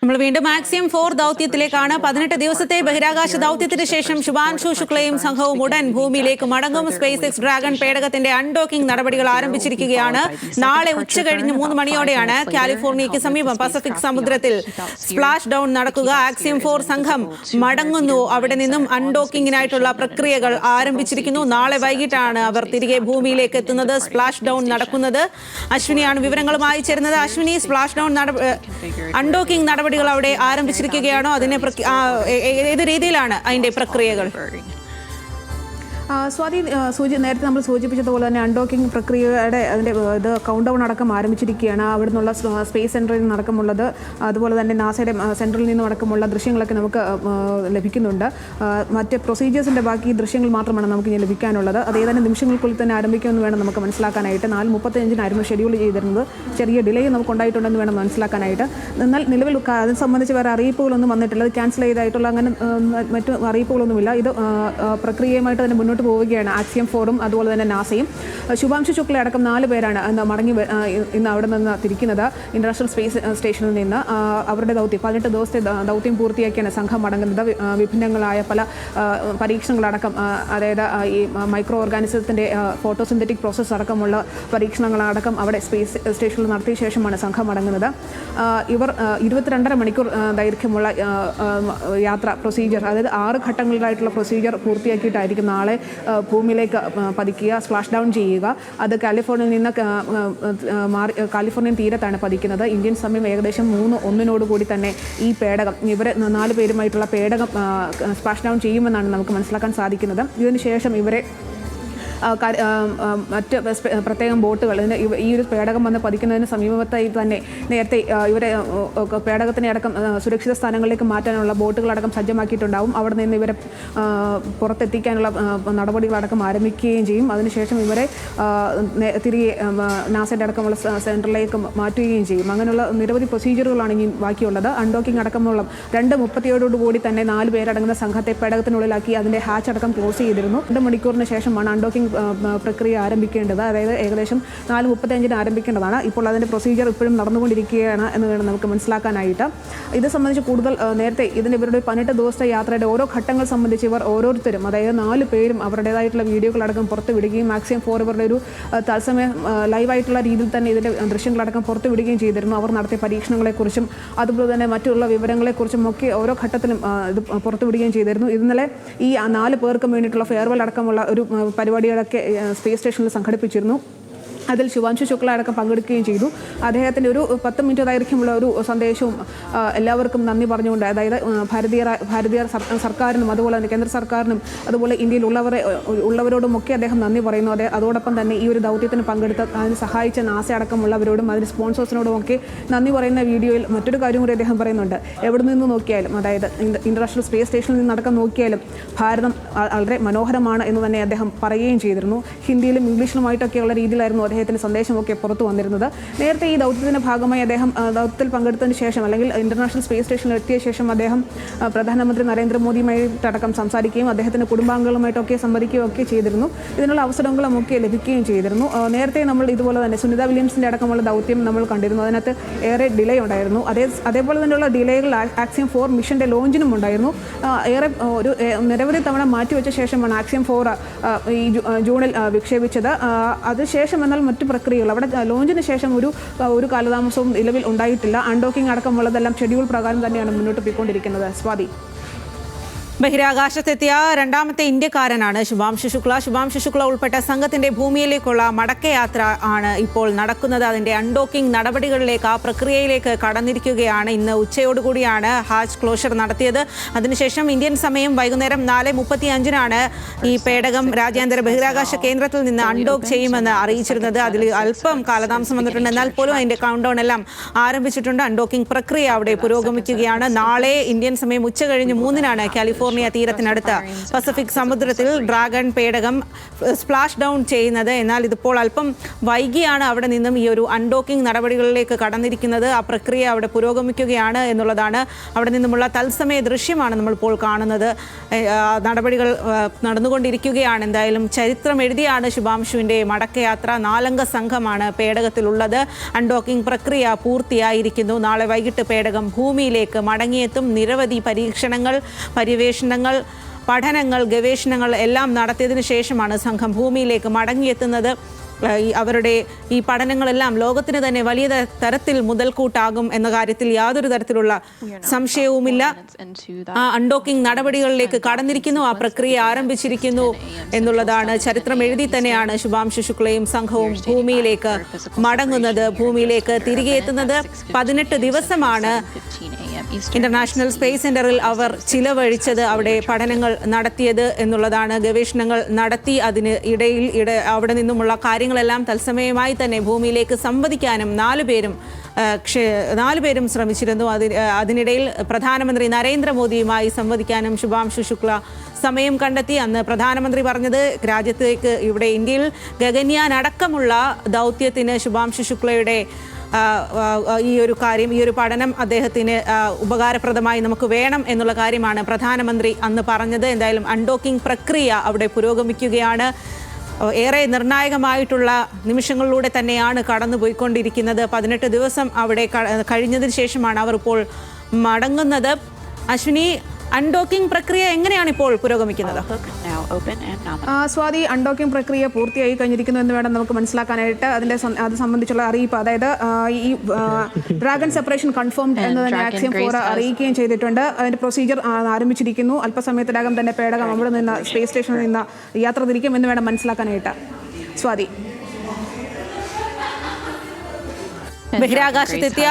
നമ്മൾ വീണ്ടും ആക്സിയം 4 ദൗത്യത്തിലേക്കാണ്. 18 ദിവസത്തെ ബഹിരാകാശ ദൗത്യത്തിന് ശേഷം ശുഭാൻഷു ശുക്ലയും സംഘവും ഉടൻ ഭൂമിയിലേക്ക് മടങ്ങും. സ്പേസ് എക്സ് ഡ്രാഗൺ പേടകത്തിന്റെ അൺഡോക്കിംഗ് നടപടികൾ ആരംഭിച്ചിരിക്കുകയാണ്. നാളെ ഉച്ചകഴിഞ്ഞ് 3 മണിയോടെയാണ് കാലിഫോർണിയയ്ക്ക് സമീപം പസഫിക് സമുദ്രത്തിൽ സ്പ്ലാഷ് ഡൗൺ നടക്കുക. ആക്സിയം 4 സംഘം മടങ്ങുന്നു. അവിടെ നിന്നും അൺഡോക്കിങ്ങിനായിട്ടുള്ള പ്രക്രിയകൾ ആരംഭിച്ചിരിക്കുന്നു. നാളെ വൈകിട്ടാണ് അവർ തിരികെ ഭൂമിയിലേക്ക് എത്തുന്നത്. സ്പ്ലാഷ് ഡൗൺ നടക്കുന്നത്. അശ്വിനിയാണ് വിവരങ്ങളുമായി ചേരുന്നത്. അശ്വിനി, സ്പ്ലാഷ് ഡൗൺ അൺഡോക്കിംഗ് നടപടികൾ അവിടെ ആരംഭിച്ചിരിക്കുകയാണോ? അതിനെ ഏത് രീതിയിലാണ് അതിന്റെ പ്രക്രിയകൾ? സ്വാതി, നേരത്തെ നമ്മൾ സൂചിപ്പിച്ചതുപോലെ തന്നെ അൺഡോക്കിംഗ് പ്രക്രിയയുടെ ഇത് കൗണ്ട് ഡൗൺ അടക്കം ആരംഭിച്ചിരിക്കുകയാണ്. അവിടെ നിന്നുള്ള സ്പേസ് സെൻറ്ററിൽ നിന്നടക്കമുള്ളത്, അതുപോലെ തന്നെ നാസയുടെ സെൻറ്ററിൽ നിന്നും അടക്കമുള്ള ദൃശ്യങ്ങളൊക്കെ നമുക്ക് ലഭിക്കുന്നുണ്ട്. മറ്റ് പ്രൊസീജിയേഴ്സിൻ്റെ ബാക്കി ദൃശ്യങ്ങൾ മാത്രമാണ് നമുക്ക് ഇനി ലഭിക്കാനുള്ളത്. അത് ഏതാനും നിമിഷങ്ങൾക്കുള്ളിൽ തന്നെ ആരംഭിക്കുമെന്ന് വേണം നമുക്ക് മനസ്സിലാക്കാനായിട്ട്. 4:35 ഷെഡ്യൂൾ ചെയ്തിരുന്നത്. ചെറിയ ഡിലേ നമുക്ക് ഉണ്ടായിട്ടുണ്ടെന്ന് വേണം മനസ്സിലാക്കാനായിട്ട്. എന്നാൽ നിലവിൽ അത് സംബന്ധിച്ച് വേറെ അറിയിപ്പുകളൊന്നും വന്നിട്ടില്ല. അത് ക്യാൻസൽ ചെയ്തായിട്ടുള്ള അങ്ങനെ മറ്റു അറിയിപ്പുകളൊന്നുമില്ല. ഇത് പ്രക്രിയയുമായിട്ട് തന്നെ മുന്നോട്ട് പോവുകയാണ് ആക്സിയം 4ഉം അതുപോലെ തന്നെ നാസയും. ശുഭാംശു ശുക്ല അടക്കം 4 പേരാണ് ഇന്ന് അവിടെ നിന്ന് തിരിക്കുന്നത് ഇന്റർനാഷണൽ സ്പേസ് സ്റ്റേഷനിൽ നിന്ന്. അവരുടെ ദൗത്യം 18 ദിവസത്തെ ദൗത്യം പൂർത്തിയാക്കിയാണ് സംഘം മടങ്ങുന്നത്. വിഭിന്നങ്ങളായ പല പരീക്ഷണങ്ങളടക്കം, അതായത് ഈ മൈക്രോ ഓർഗാനിസത്തിൻ്റെ ഫോട്ടോസിന്തറ്റിക് പ്രോസസ്സ് അടക്കമുള്ള പരീക്ഷണങ്ങളടക്കം അവിടെ സ്പേസ് സ്റ്റേഷനിൽ നടത്തിയ ശേഷമാണ് സംഘം മടങ്ങുന്നത്. ഇവർ 22.5 മണിക്കൂർ ദൈർഘ്യമുള്ള യാത്ര പ്രൊസീജിയർ, അതായത് 6 ഘട്ടങ്ങളിലായിട്ടുള്ള പ്രൊസീജിയർ പൂർത്തിയാക്കിയിട്ടായിരിക്കും നാളെ ഭൂമിയിലേക്ക് പതിക്കുക, സ്പ്ലാഷ് ഡൗൺ ചെയ്യുക. അത് കാലിഫോർണിയയിൽ നിന്ന് കാലിഫോർണിയൻ തീരത്താണ് പതിക്കുന്നത്. ഇന്ത്യൻ സമയം ഏകദേശം 3:01 തന്നെ ഈ പേടകം, ഇവർ 4 പേരുമായിട്ടുള്ള പേടകം സ്പ്ലാഷ് ഡൗൺ ചെയ്യുമെന്നാണ് നമുക്ക് മനസ്സിലാക്കാൻ സാധിക്കുന്നത്. ഇതിനുശേഷം ഇവരെ മറ്റ് പ്രത്യേകം ബോട്ടുകൾ, ഈ ഒരു പേടകം വന്ന് പതിക്കുന്നതിന് സമീപത്തായി തന്നെ നേരത്തെ ഇവരെ പേടകത്തിനെ അടക്കം സുരക്ഷിത സ്ഥാനങ്ങളിലേക്ക് മാറ്റാനുള്ള ബോട്ടുകളടക്കം സജ്ജമാക്കിയിട്ടുണ്ടാവും. അവിടെ നിന്ന് ഇവരെ പുറത്തെത്തിക്കാനുള്ള നടപടികളടക്കം ആരംഭിക്കുകയും ചെയ്യും. അതിനുശേഷം ഇവരെ തിരികെ നാസയുടെ അടക്കമുള്ള സെൻറ്ററിലേക്ക് മാറ്റുകയും ചെയ്യും. അങ്ങനെയുള്ള നിരവധി പ്രൊസീജിയറുകളാണ് ഇനി ബാക്കിയുള്ളത്. അൺഡോക്കിംഗ് അടക്കമുള്ള 2:37 തന്നെ 4 പേരടങ്ങുന്ന സംഘത്തെ പേടകത്തിനുള്ളിലാക്കി അതിൻ്റെ ഹാച്ച് അടക്കം ക്ലോസ് ചെയ്തിരുന്നു. 2 മണിക്കൂറിന് ശേഷമാണ് അൺഡോക്കിംഗ് പ്രക്രിയ ആരംഭിക്കേണ്ടത്. അതായത് ഏകദേശം 4:35 ആരംഭിക്കേണ്ടതാണ്. ഇപ്പോൾ അതിൻ്റെ പ്രൊസീജിയർ ഇപ്പോഴും നടന്നുകൊണ്ടിരിക്കുകയാണ് എന്ന് വേണം നമുക്ക് മനസ്സിലാക്കാനായിട്ട്. ഇത് സംബന്ധിച്ച് കൂടുതൽ നേരത്തെ ഇവരുടെ 18 ദിവസത്തെ യാത്രയുടെ ഓരോ ഘട്ടങ്ങൾ സംബന്ധിച്ച് ഇവർ ഓരോരുത്തരും, അതായത് 4 പേരും അവരുടേതായിട്ടുള്ള വീഡിയോകളടക്കം പുറത്ത് വിടുകയും ആക്സിയം 4 ഇവരുടെ ഒരു തത്സമയം ലൈവായിട്ടുള്ള രീതിയിൽ തന്നെ ഇതിൻ്റെ ദൃശ്യങ്ങളടക്കം പുറത്ത് വിടുകയും ചെയ്തിരുന്നു. അവർ നടത്തിയ പരീക്ഷണങ്ങളെക്കുറിച്ചും അതുപോലെ തന്നെ മറ്റുള്ള വിവരങ്ങളെക്കുറിച്ചും ഒക്കെ ഓരോ ഘട്ടത്തിലും ഇത് പുറത്തു വിടുകയും ചെയ്തിരുന്നു. ഇന്നലെ ഈ 4 പേർക്കും വേണ്ടിയിട്ടുള്ള ഫെയർവെൽ അടക്കമുള്ള ഒരു പരിപാടികളൊക്കെ സ്പേസ് സ്റ്റേഷനിൽ സംഘടിപ്പിച്ചിരുന്നു. അതിൽ ശുഭാൻഷു ശുക്ല അടക്കം പങ്കെടുക്കുകയും ചെയ്തു. അദ്ദേഹത്തിൻ്റെ ഒരു 10 മിനിറ്റ് ദൈർഘ്യമുള്ള ഒരു സന്ദേശവും എല്ലാവർക്കും നന്ദി പറഞ്ഞുകൊണ്ട്, അതായത് ഭാരതീയ സർക്കാരിനും അതുപോലെ തന്നെ കേന്ദ്ര സർക്കാരിനും അതുപോലെ ഇന്ത്യയിൽ ഉള്ളവരോടുമൊക്കെ അദ്ദേഹം നന്ദി പറയുന്നു. അതോടൊപ്പം തന്നെ ഈ ഒരു ദൗത്യത്തിന് പങ്കെടുത്ത് അതിന് സഹായിച്ച നാസ അടക്കമുള്ളവരോടും അതിന് സ്പോൺസേഴ്സിനോടുമൊക്കെ നന്ദി പറയുന്ന വീഡിയോയിൽ മറ്റൊരു കാര്യം കൂടി അദ്ദേഹം പറയുന്നുണ്ട്. എവിടെ നിന്ന് നോക്കിയാലും, അതായത് ഇന്റർനാഷണൽ സ്പേസ് സ്റ്റേഷനിൽ നിന്നടക്കം നോക്കിയാലും ഭാരതം വളരെ മനോഹരമാണ് എന്ന് തന്നെ അദ്ദേഹം പറയുകയും ചെയ്തിരുന്നു. ഹിന്ദിയിലും ഇംഗ്ലീഷിലുമായിട്ടൊക്കെയുള്ള രീതിയിലായിരുന്നു അദ്ദേഹത്തിൻ്റെ സന്ദേശമൊക്കെ പുറത്തു വന്നിരുന്നത്. നേരത്തെ ഈ ദൗത്യത്തിൻ്റെ ഭാഗമായി അദ്ദേഹം ദൗത്യത്തിൽ പങ്കെടുത്തതിന് ശേഷം, അല്ലെങ്കിൽ ഇന്റർനാഷണൽ സ്പേസ് സ്റ്റേഷനിൽ എത്തിയ ശേഷം അദ്ദേഹം പ്രധാനമന്ത്രി നരേന്ദ്രമോദിയുമായിട്ടടക്കം സംസാരിക്കുകയും അദ്ദേഹത്തിൻ്റെ കുടുംബാംഗങ്ങളുമായിട്ടൊക്കെ സംവദിക്കുകയും ഒക്കെ ചെയ്തിരുന്നു. ഇതിനുള്ള അവസരങ്ങളും ഒക്കെ ലഭിക്കുകയും ചെയ്തിരുന്നു. നേരത്തെ നമ്മൾ ഇതുപോലെ തന്നെ സുനിത വില്യംസിൻ്റെ അടക്കമുള്ള ദൗത്യം നമ്മൾ കണ്ടിരുന്നു. അതിനകത്ത് ഏറെ ഡിലേ ഉണ്ടായിരുന്നു. അതേപോലെ തന്നെയുള്ള ഡിലേകൾ ആക്സിയം 4 മിഷൻ്റെ ലോഞ്ചിനും ഉണ്ടായിരുന്നു. ഏറെ ഒരു നിരവധി തവണ മാറ്റിവെച്ച ശേഷമാണ് ആക്സിയം 4 ഈ ജൂണിൽ വിക്ഷേപിച്ചത്. അതിനുശേഷം എന്നാൽ മറ്റു പ്രക്രിയകൾ അവിടെ ലോഞ്ചിന് ശേഷം ഒരു കാലതാമസവും നിലവിൽ ഉണ്ടായിട്ടില്ല. അൺഡോക്കിംഗ് അടക്കമുള്ളതെല്ലാം ഷെഡ്യൂൾ പ്രകാരം തന്നെയാണ് മുന്നോട്ട് പോയിക്കൊണ്ടിരിക്കുന്നത്. സ്വാതി, ബഹിരാകാശത്തെത്തിയ രണ്ടാമത്തെ ഇന്ത്യക്കാരനാണ് ശുഭാംശു ശുക്ല. ശുഭാംശു ശുക്ല ഉൾപ്പെട്ട സംഘത്തിന്റെ ഭൂമിയിലേക്കുള്ള മടക്കയാത്ര ആണ് ഇപ്പോൾ നടക്കുന്നത്. അതിന്റെ അൺഡോക്കിംഗ് നടപടികളിലേക്ക്, ആ പ്രക്രിയയിലേക്ക് കടന്നിരിക്കുകയാണ്. ഇന്ന് ഉച്ചയോടുകൂടിയാണ് ഹാച്ച് ക്ലോഷർ നടത്തിയത്. അതിനുശേഷം ഇന്ത്യൻ സമയം വൈകുന്നേരം 4:35 ഈ പേടകം രാജ്യാന്തര ബഹിരാകാശ കേന്ദ്രത്തിൽ നിന്ന് അൺഡോക്ക് ചെയ്യുമെന്ന് അറിയിച്ചിരുന്നത്. അതിൽ അല്പം കാലതാമസം വന്നിട്ടുണ്ട്. എന്നാൽ പോലും അതിന്റെ കൗണ്ട് ഡൗൺ എല്ലാം ആരംഭിച്ചിട്ടുണ്ട്. അൺഡോക്കിംഗ് പ്രക്രിയ അവിടെ പുരോഗമിക്കുകയാണ്. നാളെ ഇന്ത്യൻ സമയം ഉച്ചകഴിഞ്ഞ് 3 കാലിഫോർണിയ കാലിഫോർണിയ തീരത്തിനടുത്ത് പസഫിക് സമുദ്രത്തിൽ ഡ്രാഗൺ പേടകം സ്പ്ലാഷ് ഡൗൺ ചെയ്യുന്നത്. എന്നാൽ ഇതിപ്പോൾ അല്പം വൈകിയാണ് അവിടെ നിന്നും ഈ ഒരു അൺഡോക്കിംഗ് നടപടികളിലേക്ക് കടന്നിരിക്കുന്നത്. ആ പ്രക്രിയ അവിടെ പുരോഗമിക്കുകയാണ് എന്നുള്ളതാണ്. അവിടെ നിന്നുമുള്ള തത്സമയ ദൃശ്യമാണ് നമ്മളിപ്പോൾ കാണുന്നത്. നടപടികൾ നടന്നുകൊണ്ടിരിക്കുകയാണ്. എന്തായാലും ചരിത്രം എഴുതിയാണ് ശുഭാംശുവിൻ്റെ മടക്കയാത്ര. 4 അംഗ സംഘമാണ് പേടകത്തിലുള്ളത്. അൺഡോക്കിംഗ് പ്രക്രിയ പൂർത്തിയായിരിക്കുന്നു. നാളെ വൈകിട്ട് പേടകം ഭൂമിയിലേക്ക് മടങ്ങിയെത്തും. നിരവധി പരീക്ഷണങ്ങൾ, പര്യവേഷണങ്ങൾ, പഠനങ്ങൾ, ഗവേഷണങ്ങൾ എല്ലാം നടത്തിയതിനു ശേഷമാണ് സംഘം ഭൂമിയിലേക്ക് മടങ്ങിയെത്തുന്നത്. അവരുടെ ഈ പഠനങ്ങളെല്ലാം ലോകത്തിന് തന്നെ വലിയ തരത്തിൽ മുതൽക്കൂട്ടാകും എന്ന കാര്യത്തിൽ യാതൊരു തരത്തിലുള്ള സംശയവുമില്ല. ആ അൺഡോക്കിംഗ് നടപടികളിലേക്ക് കടന്നിരിക്കുന്നു, ആ പ്രക്രിയ ആരംഭിച്ചിരിക്കുന്നു എന്നുള്ളതാണ്. ചരിത്രം എഴുതി തന്നെയാണ് ശുഭാംശു ശുക്ലയും സംഘവും ഭൂമിയിലേക്ക് മടങ്ങുന്നത്, ഭൂമിയിലേക്ക് തിരികെ എത്തുന്നത്. 18 ദിവസമാണ് ഇന്റർനാഷണൽ സ്പേസ് സെന്ററിൽ അവർ ചിലവഴിച്ചത്, അവിടെ പഠനങ്ങൾ നടത്തിയത് എന്നുള്ളതാണ്. ഗവേഷണങ്ങൾ നടത്തി. അതിന് ഇടയിൽ അവിടെ നിന്നുമുള്ള കാര്യങ്ങളെല്ലാം തത്സമയമായി തന്നെ ഭൂമിയിലേക്ക് സംവദിക്കാനും 4 പേരും ശ്രമിച്ചിരുന്നു. അതിനിടയിൽ പ്രധാനമന്ത്രി നരേന്ദ്രമോദിയുമായി സംവദിക്കാനും ശുഭാംശു ശുക്ല സമയം കണ്ടെത്തി. അന്ന് പ്രധാനമന്ത്രി പറഞ്ഞത് രാജ്യത്തേക്ക് ഇവിടെ ഇന്ത്യയിൽ ഗഗൻയാൻ അടക്കമുള്ള ദൗത്യത്തിന് ശുഭാംശു ശുക്ലയുടെ ഈ ഒരു പഠനം അദ്ദേഹത്തിന് ഉപകാരപ്രദമായി നമുക്ക് വേണം എന്നുള്ള കാര്യമാണ് പ്രധാനമന്ത്രി അന്ന് പറഞ്ഞത്. എന്തായാലും അൺഡോക്കിംഗ് പ്രക്രിയ അവിടെ പുരോഗമിക്കുകയാണ്. ഏറെ നിർണായകമായിട്ടുള്ള നിമിഷങ്ങളിലൂടെ തന്നെയാണ് കടന്നുപോയിക്കൊണ്ടിരിക്കുന്നത്. 18 ദിവസം അവിടെ കഴിഞ്ഞതിന് ശേഷമാണ് അവർ ഇപ്പോൾ മടങ്ങുന്നത്. അശ്വിനി, അൺഡോക്കിംഗ് പ്രക്രിയ എങ്ങനെയാണ് ഇപ്പോൾ പുരോഗമിക്കുന്നത്? സ്വാതി, അൺഡോക്കിംഗ് പ്രക്രിയ പൂർത്തിയായി കഴിഞ്ഞിരിക്കുന്നു എന്ന് വേണം നമുക്ക് മനസ്സിലാക്കാനായിട്ട്. അത് സംബന്ധിച്ചുള്ള അറിയിപ്പ്, അതായത് ഈ ഡ്രാഗൺ സെപ്പറേഷൻ കൺഫേംഡ് എന്ന് തന്നെ ആക്സിയം 4 അറിയിക്കുകയും ചെയ്തിട്ടുണ്ട്. അതിന്റെ പ്രൊസീജിയർ ആരംഭിച്ചിരിക്കുന്നു. അല്പസമയത്തിനകം തന്നെ പേടകം അവിടെ നിന്ന് സ്പേസ് സ്റ്റേഷനിൽ നിന്ന് യാത്ര തിരിക്കും എന്ന് വേണം മനസ്സിലാക്കാനായിട്ട്. സ്വാതി, ബഹിരാകാശത്തെത്തിയ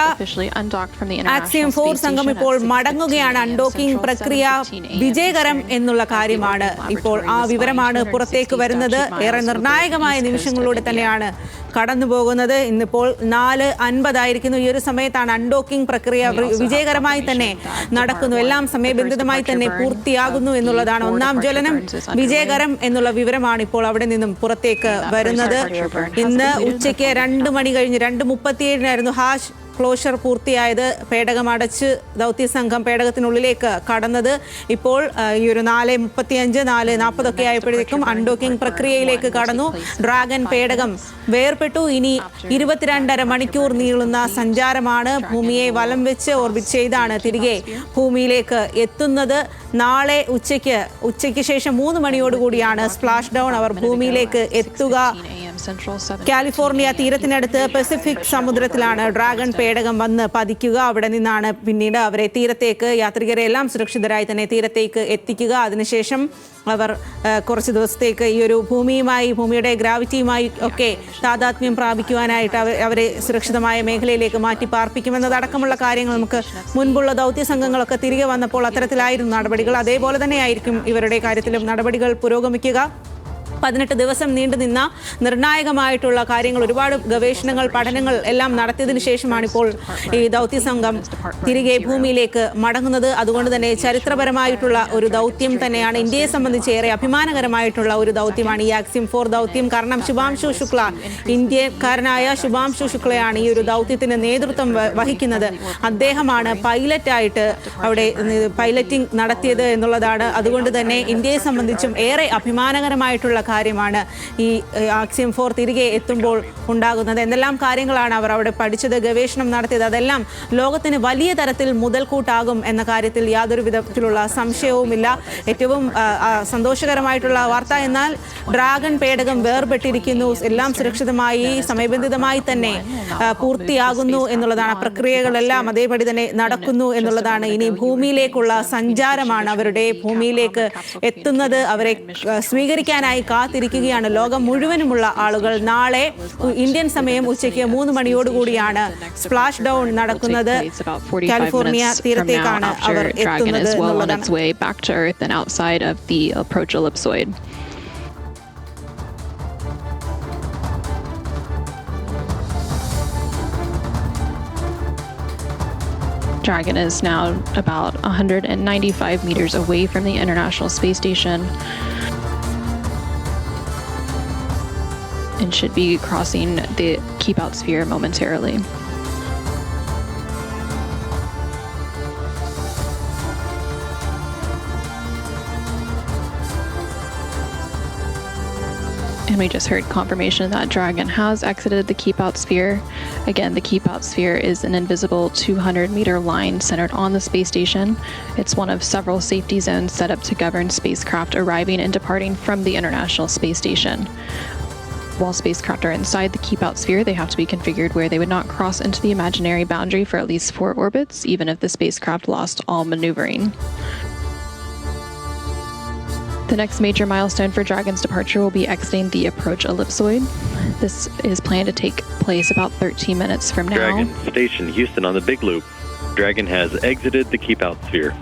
ആക്സിയം 4 സംഘം ഇപ്പോൾ മടങ്ങുകയാണ്. അൺഡോക്കിംഗ് പ്രക്രിയ വിജയകരം എന്നുള്ള കാര്യമാണ് ഇപ്പോൾ ആ വിവരമാണ് പുറത്തേക്ക് വരുന്നത്. ഏറെ നിർണായകമായ നിമിഷങ്ങളിലൂടെ തന്നെയാണ് കടന്നു പോകുന്നത്. ഇന്നിപ്പോൾ 4:50 ഈ ഒരു സമയത്താണ് അൺഡോക്കിംഗ് പ്രക്രിയ വിജയകരമായി തന്നെ നടക്കുന്നു. എല്ലാം സമയബന്ധിതമായി തന്നെ പൂർത്തിയാകുന്നു എന്നുള്ളതാണ്. 1ാം ജ്വലനം വിജയകരം എന്നുള്ള വിവരമാണ് ഇപ്പോൾ അവിടെ നിന്നും പുറത്തേക്ക് വരുന്നത്. ഇന്ന് ഉച്ചയ്ക്ക് 2 മണി കഴിഞ്ഞ് 2:37 ഹാഷ് ക്ലോഷർ പൂർത്തിയായത്. പേടകം അടച്ച് ദൗത്യസംഘം പേടകത്തിനുള്ളിലേക്ക് കടന്നത്. ഇപ്പോൾ ഈ ഒരു 4:35 4:40 ഒക്കെ ആയപ്പോഴേക്കും അൺഡോക്കിംഗ് പ്രക്രിയയിലേക്ക് കടന്നു. ഡ്രാഗൺ പേടകം വേർപെട്ടു. ഇനി 22.5 മണിക്കൂർ നീളുന്ന സഞ്ചാരമാണ്. ഭൂമിയെ വലം വെച്ച് ഓർബിറ്റ് ചെയ്താണ് തിരികെ ഭൂമിയിലേക്ക് എത്തുന്നത്. നാളെ ഉച്ചയ്ക്ക് ശേഷം 3 മണിയോടുകൂടിയാണ് സ്പ്ലാഷ് ഡൗൺ. അവർ ഭൂമിയിലേക്ക് എത്തുക. കാലിഫോർണിയ തീരത്തിനടുത്ത് പസഫിക് സമുദ്രത്തിലാണ് ഡ്രാഗൺ പേടകം വന്ന് പതിക്കുക. അവിടെ നിന്നാണ് പിന്നീട് അവരെ യാത്രികരെ എല്ലാം സുരക്ഷിതരായി തന്നെ തീരത്തേക്ക് എത്തിക്കുക. അതിനുശേഷം അവർ കുറച്ച് ദിവസത്തേക്ക് ഈ ഒരു ഭൂമിയുടെ ഗ്രാവിറ്റിയുമായി ഒക്കെ താദാത്മ്യം പ്രാപിക്കുവാനായിട്ട് അവരെ സുരക്ഷിതമായ മേഖലയിലേക്ക് മാറ്റി പാർപ്പിക്കുമെന്നതടക്കമുള്ള കാര്യങ്ങൾ നമുക്ക് മുൻപുള്ള ദൗത്യ സംഘങ്ങളൊക്കെ തിരികെ വന്നപ്പോൾ അത്തരത്തിലായിരുന്നു നടപടികൾ. അതേപോലെ തന്നെയായിരിക്കും ഇവരുടെ കാര്യത്തിലും നടപടികൾ പുരോഗമിക്കുക. 18 ദിവസം നീണ്ടുനിന്ന നിർണായകമായിട്ടുള്ള കാര്യങ്ങൾ, ഒരുപാട് ഗവേഷണങ്ങൾ, പഠനങ്ങൾ എല്ലാം നടത്തിയതിനു ശേഷമാണ് ഇപ്പോൾ ഈ ദൗത്യസംഘം തിരികെ ഭൂമിയിലേക്ക് മടങ്ങുന്നത്. അതുകൊണ്ട് തന്നെ ചരിത്രപരമായിട്ടുള്ള ഒരു ദൗത്യം തന്നെയാണ്. ഇന്ത്യയെ സംബന്ധിച്ച് ഏറെ അഭിമാനകരമായിട്ടുള്ള ഒരു ദൗത്യമാണ് ഈ ആക്സിയം 4 ദൗത്യം. കാരണം ശുഭാംശു ശുക്ല, ഇന്ത്യക്കാരനായ ശുഭാംശു ശുക്ലയാണ് ഈ ഒരു ദൗത്യത്തിന് നേതൃത്വം വഹിക്കുന്നത്. അദ്ദേഹമാണ് പൈലറ്റായിട്ട് അവിടെ പൈലറ്റിംഗ് നടത്തിയത് എന്നുള്ളതാണ്. അതുകൊണ്ട് തന്നെ ഇന്ത്യയെ സംബന്ധിച്ചും ഏറെ അഭിമാനകരമായിട്ടുള്ള കാര്യമാണ് ഈ ആക്സിയം 4 തിരികെ എത്തുമ്പോൾ ഉണ്ടാകുന്നത്. എന്തെല്ലാം കാര്യങ്ങളാണ് അവർ അവിടെ പഠിച്ചത്, ഗവേഷണം നടത്തിയത്, അതെല്ലാം ലോകത്തിന് വലിയ തരത്തിൽ മുതൽക്കൂട്ടാകും എന്ന കാര്യത്തിൽ യാതൊരു വിധത്തിലുള്ള സംശയവുമില്ല. ഏറ്റവും സന്തോഷകരമായിട്ടുള്ള വാർത്ത എന്നാൽ ഡ്രാഗൺ പേടകം വേർപെട്ടിരിക്കുന്നു. എല്ലാം സുരക്ഷിതമായി സമയബന്ധിതമായി തന്നെ പൂർത്തിയാകുന്നു എന്നുള്ളതാണ്. പ്രക്രിയകളെല്ലാം അതേപടി തന്നെ നടക്കുന്നു എന്നുള്ളതാണ്. ഇനി ഭൂമിയിലേക്കുള്ള സഞ്ചാരമാണ്. അവരുടെ ഭൂമിയിലേക്ക് എത്തുന്നത്, അവരെ സ്വീകരിക്കാനായി കാത്തിരിക്കുകയാണ് ലോകം മുഴുവനുമുള്ള ആളുകൾ. നാളെ ഇന്ത്യൻ സമയം ഉച്ചയ്ക്ക് 3 മണിയോടുകൂടിയാണ് സ്പ്ലാഷ് ഡൗൺ നടക്കുന്നത്. കാലിഫോർണിയ തീരത്തേക്കാണ് അവർ എത്തുന്നത് എന്നുള്ളതാണ്. Dragon is now about 195 meters away from the International Space Station and should be crossing the Keep Out sphere momentarily. And we just heard confirmation that Dragon has exited the Keep Out sphere. Again, the Keep Out sphere is an invisible 200-meter line centered on the space station. It's one of several safety zones set up to govern spacecraft arriving and departing from the International Space Station. While spacecraft are inside the Keep Out sphere, they have to be configured where they would not cross into the imaginary boundary for at least 4 orbits, even if the spacecraft lost all maneuvering. The next major milestone for Dragon's departure will be exiting the approach ellipsoid. This is planned to take place about 13 minutes from now. Dragon Station, Houston on the Big Loop. Dragon has exited the Keep Out sphere.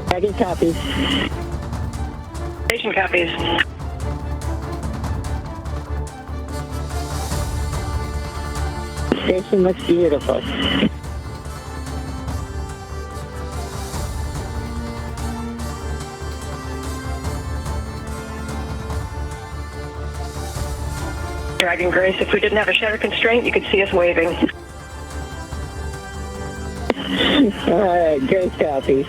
Dragon copies. Station copies. Station looks beautiful. Dragon Grace, if we didn't have a shutter constraint, you could see us waving. All right, Grace copies.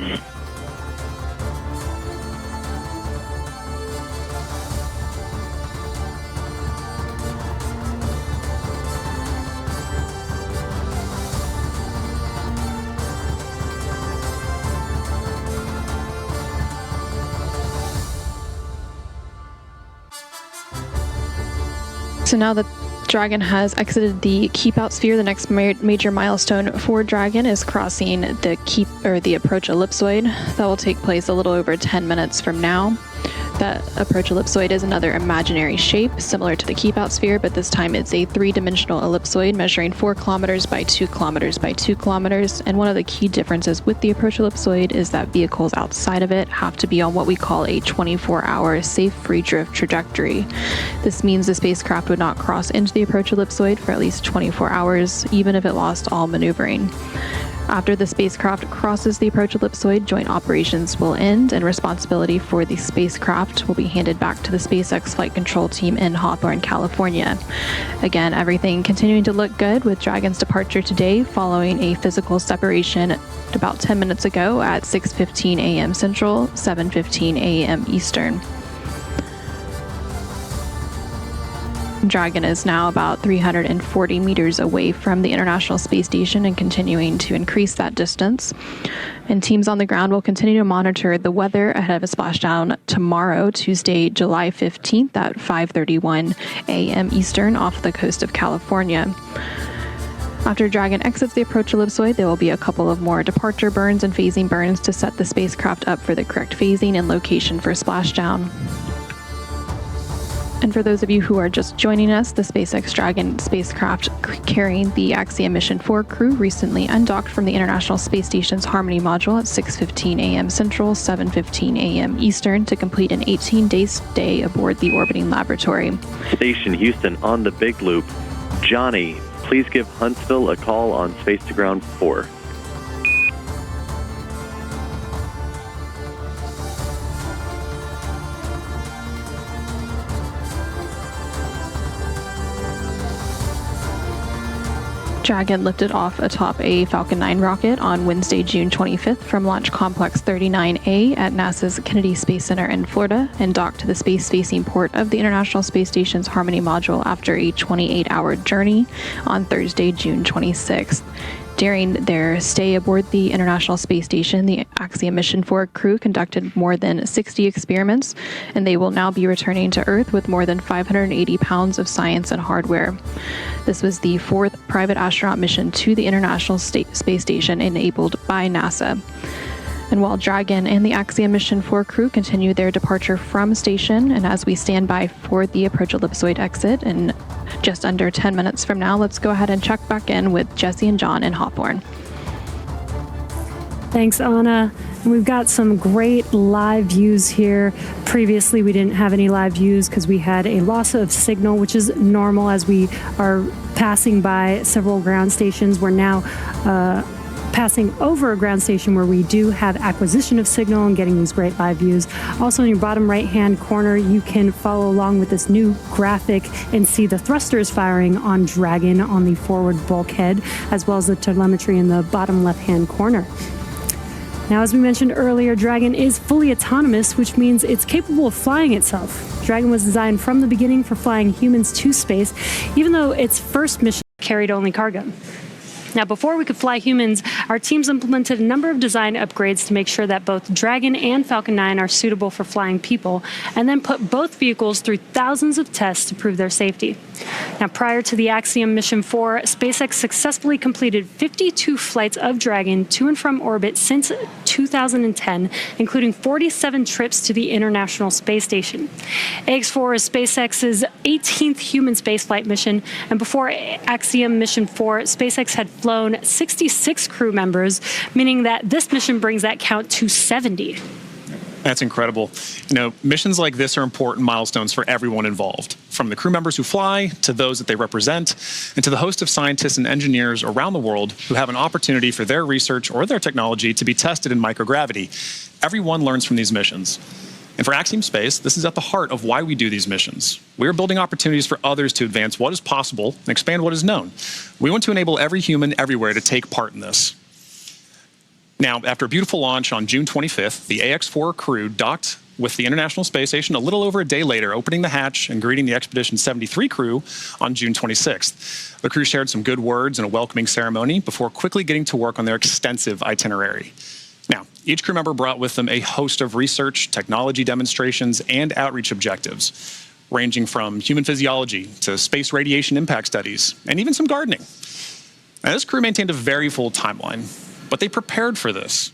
So now that Dragon has exited the Keep Out sphere, the next major milestone for Dragon is crossing the approach ellipsoid. That will take place a little over 10 minutes from now. That approach ellipsoid is another imaginary shape similar to the Keep Out sphere, but this time it's a 3-dimensional ellipsoid measuring 4 kilometers by 2 kilometers by 2 kilometers. And one of the key differences with the approach ellipsoid is that vehicles outside of it have to be on what we call a 24-hour safe free drift trajectory. This means the spacecraft would not cross into the approach ellipsoid for at least 24 hours, even if it lost all maneuvering. After the spacecraft crosses the approach ellipsoid, joint operations will end and responsibility for the spacecraft will be handed back to the SpaceX flight control team in Hawthorne, California. Again, everything continuing to look good with Dragon's departure today following a physical separation about 10 minutes ago at 6:15 a.m. Central, 7:15 a.m. Eastern. Dragon is now about 340 meters away from the International Space Station and continuing to increase that distance. And teams on the ground will continue to monitor the weather ahead of a splashdown tomorrow, Tuesday, July 15th at 5:31 a.m. Eastern off the coast of California. After Dragon exits the approach ellipsoid, there will be a couple of more departure burns and phasing burns to set the spacecraft up for the correct phasing and location for splashdown. And for those of you who are just joining us, the SpaceX Dragon spacecraft carrying the Axiom Mission 4 crew recently undocked from the International Space Station's Harmony module at 6:15 a.m. Central, 7:15 a.m. Eastern to complete an 18-day stay aboard the orbiting laboratory. Station Houston on the Big Loop. Johnny, please give Huntsville a call on Space to Ground 4. Dragon lifted off atop a Falcon 9 rocket on Wednesday, June 25th from Launch Complex 39A at NASA's Kennedy Space Center in Florida and docked to the space-facing port of the International Space Station's Harmony module after a 28-hour journey on Thursday, June 26th. During their stay aboard the International Space Station, the Axiom Mission 4 crew conducted more than 60 experiments, and they will now be returning to Earth with more than 580 pounds of science and hardware. This was the 4th private astronaut mission to the International Space Station enabled by NASA. And while Dragon and the Axiom Mission 4 crew continue their departure from station, and as we stand by for the approach ellipsoid exit in just under 10 minutes from now, let's go ahead and check back in with Jesse and John in Hawthorne. Thanks, Anna. And we've got some great live views here. Previously, we didn't have any live views because we had a loss of signal, which is normal as we are passing by several ground stations. We're now passing over a ground station where we do have acquisition of signal and getting these great live views. Also in your bottom right-hand corner, you can follow along with this new graphic and see the thrusters firing on Dragon on the forward bulkhead, as well as the telemetry in the bottom left-hand corner. Now, as we mentioned earlier, Dragon is fully autonomous, which means it's capable of flying itself. Dragon was designed from the beginning for flying humans to space, even though its first mission carried only cargo. Now, before we could fly humans, our teams implemented a number of design upgrades to make sure that both Dragon and Falcon 9 are suitable for flying people, and then put both vehicles through thousands of tests to prove their safety. Now, prior to the Axiom Mission 4, SpaceX successfully completed 52 flights of Dragon to and from orbit since 2010, including 47 trips to the International Space Station. AX-4 is SpaceX's 18th human spaceflight mission, and before Axiom Mission 4, SpaceX had flown 66 crew members, meaning that this mission brings that count to 70. That's incredible. You know, missions like this are important milestones for everyone involved, from the crew members who fly, to those that they represent, and to the host of scientists and engineers around the world who have an opportunity for their research or their technology to be tested in microgravity. Everyone learns from these missions. And for Axiom Space, this is at the heart of why we do these missions. We're building opportunities for others to advance what is possible and expand what is known. We want to enable every human everywhere to take part in this. Now, after a beautiful launch on June 25th, the AX-4 crew docked with the International Space Station a little over a day later, opening the hatch and greeting the Expedition 73 crew on June 26th. The crew shared some good words and a welcoming ceremony before quickly getting to work on their extensive itinerary. Now, each crew member brought with them a host of research, technology demonstrations, and outreach objectives, ranging from human physiology to space radiation impact studies, and even some gardening. Now, this crew maintained a very full timeline, but they prepared for this.